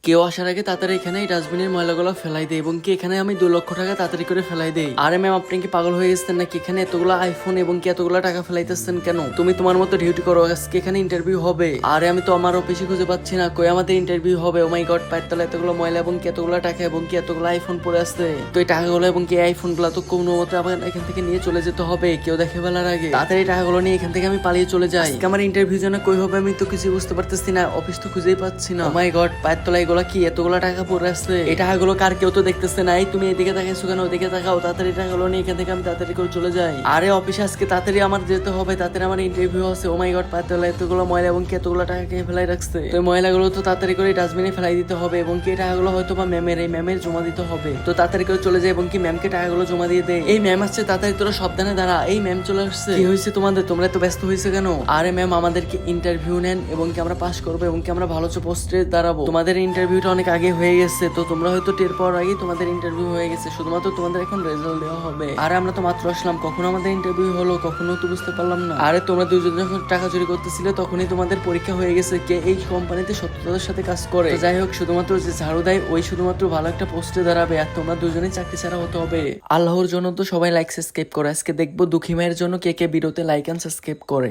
কেউ আসার আগে তাড়াতাড়ি এখানে এই ডাস্টবিনের ময়লাগুলো ফেলাই দেয় এবং কি এখানে আমি 2 লক্ষ টাকা তাড়াতাড়ি করে ফেলাই দেই। আরে ম্যাম, আপনি কি পাগল হয়ে গেছেন নাকি? এখানে এতগুলো আইফোন এবং কি এতগুলো টাকা ফেলাইতেছেন কেন? তুমি তোমার মতো ডিউটি করো, আজকে এখানে ইন্টারভিউ হবে। আরে আমি তো আমার অফিসে খুঁজে পাচ্ছি না, কই আমাদের ইন্টারভিউ হবে। ও মাই গড, পায়ের তলায় এতগুলো ময়লা এবং কি এতগুলো টাকা এবং কি এতগুলো আইফোন পড়ে আছে। তো এই টাকাগুলো এবং কি আইফোন গুলো তো কোনো মতে আবার এখান থেকে নিয়ে চলে যেতে হবে, কেউ দেখে ফেলার আগে। তাড়াতাড়ি টাকাগুলো নিয়ে এখান থেকে আমি পালিয়ে চলে যাই। আজকে আমার ইন্টারভিউ যেন কই হবে আমি তো কিছু বুঝতে পারতেছি না, অফিস তো খুঁজেই পাচ্ছি না। ও মাই গড, পায়ের তলায় এগুলো কি এতগুলো টাকা পড়ে আছে? এই টাকাগুলো কার কেউ তো দেখতেছে না। এই তুমি এদিকে তাকাইছো কেন? ওদিকে তাকাও, তাড়াতাড়ি টাকাগুলো নিয়ে এখান থেকে আমি তাড়াতাড়ি করে চলে যাই। আরে অফিসে আজকে তাড়াতাড়ি আমার যেতে হবে, তাড়াতাড়ি আমার ইন্টারভিউ আছে। ও মাই গড, পায়ের তলায় এতগুলো ময়লা এবং কি এতগুলো টাকা কে ফেলাই রাখছে। তো এই ময়লাগুলো তো তাড়াতাড়ি করে ডাস্টবিনে ফেলাই দিতে হবে এবং কি টাকাগুলো হয়তো বা ম্যামের জমা দিতে হবে। তো তাড়াতাড়ি করে চলে যায় এবং কি ম্যামকে টাকাগুলো জমা দিয়ে দেয়। এই ম্যাম আসছে, তাড়াতাড়ি তোরা সাবধানে দাঁড়া। এই ম্যাম চলে আসছে। কি হয়েছে তোমাদের? তোমরা এত ব্যস্ত হয়েছে কেন? আরে ম্যাম, আমাদেরকে ইন্টারভিউ নেন এবং কি আমরা পাস করবো এবং কি আমরা ভালো পোস্টে দাঁড়াবো। তোমাদের ইন্টারভিউটা অনেক আগে হয়ে গেছে, তো তোমরা হয়তো টের পাওয়ার আগে তোমাদের ইন্টারভিউ হয়ে গেছে। শুধুমাত্র তোমাদের এখন রেজাল্ট দেওয়া হবে। আরে আমরা তো মাত্র আসলাম, কখনো আমাদের ইন্টারভিউ হলো কখনো তো বুঝতে পারলাম না। আরে তোমরা দুজন যখন টাকা চুরি করতেছিলে তখনই তোমাদের পরীক্ষা হয়ে গেছে কে এই কোম্পানিতে সত্যতার সাথে কাজ করে। তো যাই হোক, শুধুমাত্র যে ঝাড়ু দেয় ওই শুধুমাত্র ভালো একটা পোস্টে দাঁড়াবে, আর তোমরা দুজনেই চাকরি ছাড়া হতে হবে। আল্লাহর জন্য তো সবাই লাইক সাবস্ক্রাইব করে। আজকে দেখবো দুঃখী মায়ের জন্য কে কে ভিডিওতে লাইক এন্ড সাবস্ক্রাইব করে।